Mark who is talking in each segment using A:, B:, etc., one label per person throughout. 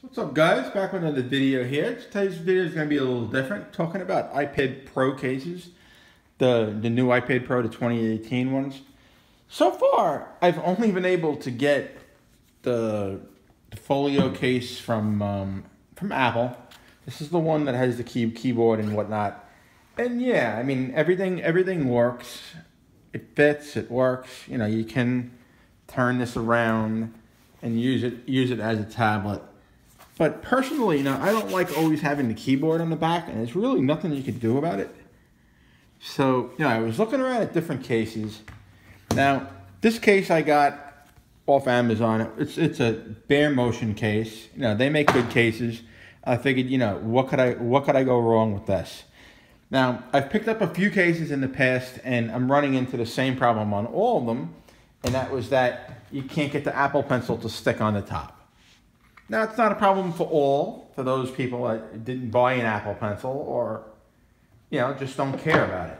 A: What's up, guys? Back with another video here. Today's video is going to be a little different, talking about iPad Pro cases, the new iPad Pro, the 2018 ones. So far, I've only been able to get the folio case from Apple. This is the one that has the keyboard and whatnot. And yeah, I mean, everything works. It fits, it works. You know, you can turn this around and use it as a tablet. But personally, you know, I don't like always having the keyboard on the back, and there's really nothing you can do about it. So, you know, I was looking around at different cases. Now, this case I got off Amazon. It's a bare motion case. You know, they make good cases. I figured, you know, what could I go wrong with this? Now, I've picked up a few cases in the past, and I'm running into the same problem on all of them, and that was that you can't get the Apple Pencil to stick on the top. Now, it's not a problem for those people that didn't buy an Apple Pencil or, you know, just don't care about it.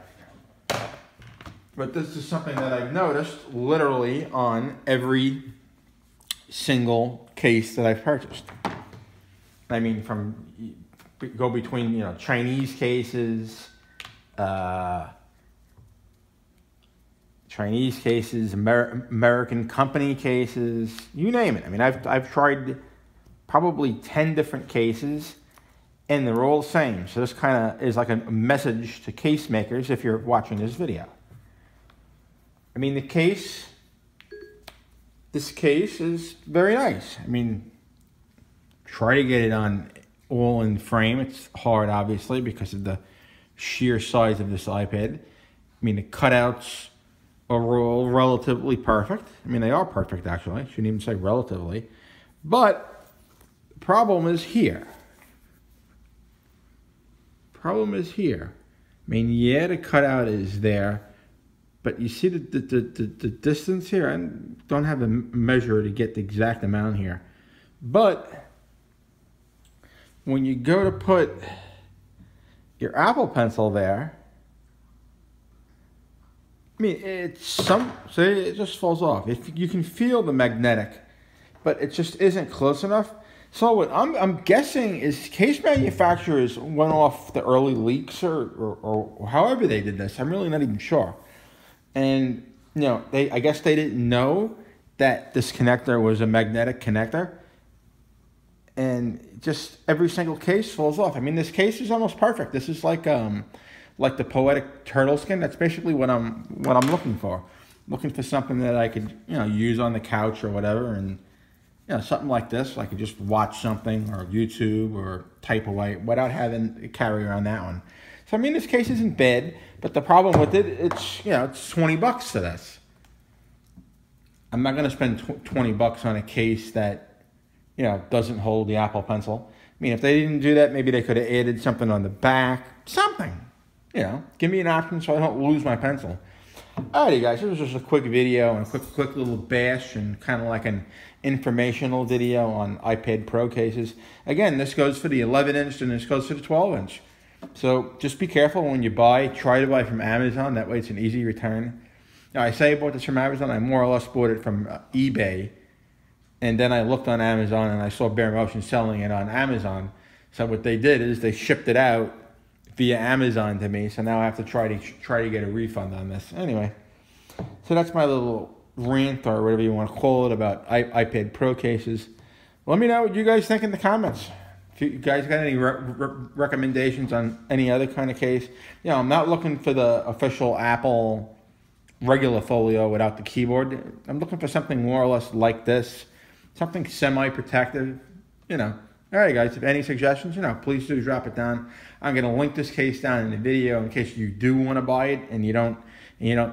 A: But this is something that I've noticed literally on every single case that I've purchased. I mean, go between, you know, Chinese cases, American company cases, you name it. I mean, I've tried probably 10 different cases, and they're all the same. So this kind of is like a message to case makers if you're watching this video. I mean, this case is very nice. I mean, try to get it on all in frame. It's hard, obviously, because of the sheer size of this iPad. I mean, the cutouts are all relatively perfect. I mean, they are perfect, actually. I shouldn't even say relatively. But the problem is here. Problem is here. I mean, yeah, the cutout is there, but you see the distance here? I don't have a measure to get the exact amount here. But when you go to put your Apple Pencil there, I mean, it just falls off. You can feel the magnetic, but it just isn't close enough. So what I'm guessing is case manufacturers went off the early leaks or however they did this. I'm really not even sure. And, you know, I guess they didn't know that this connector was a magnetic connector. And just every single case falls off. I mean, this case is almost perfect. This is like the Poetic Turtle Skin. That's basically what I'm looking for. Looking for something that I could, you know, use on the couch or whatever, and, you know, something like this. I could just watch something or YouTube or type away without having to carry around that one. So I mean, this case isn't bad, but the problem with it, it's, you know, it's 20 bucks to this. I'm not going to spend 20 bucks on a case that, you know, doesn't hold the Apple Pencil. I mean, if they didn't do that, maybe they could have added something on the back, something. You know, give me an option so I don't lose my pencil. Alrighty, guys, this was just a quick video and a quick little bash and kind of like an informational video on iPad Pro cases. Again, this goes for the 11-inch and this goes for the 12-inch. So just be careful when you buy. Try to buy from Amazon. That way it's an easy return. Now, I say I bought this from Amazon. I more or less bought it from eBay. And then I looked on Amazon and I saw Bare Motion selling it on Amazon. So what they did is they shipped it out via Amazon to me, so now I have to try to get a refund on this. Anyway, so that's my little rant or whatever you want to call it about iPad Pro cases. Let me know what you guys think in the comments. If you guys got any recommendations on any other kind of case. You know, I'm not looking for the official Apple regular folio without the keyboard. I'm looking for something more or less like this, something semi-protective, you know. All right, guys, if any suggestions, you know, please do drop it down. I'm going to link this case down in the video in case you do want to buy it and you don't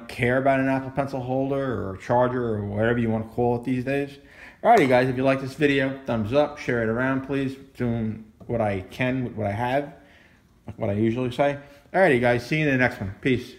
A: care about an Apple Pencil holder or a charger or whatever you want to call it these days. All righty, guys, if you like this video, thumbs up, share it around, please. Doing what I can with what I have, like what I usually say. All righty, guys, see you in the next one. Peace.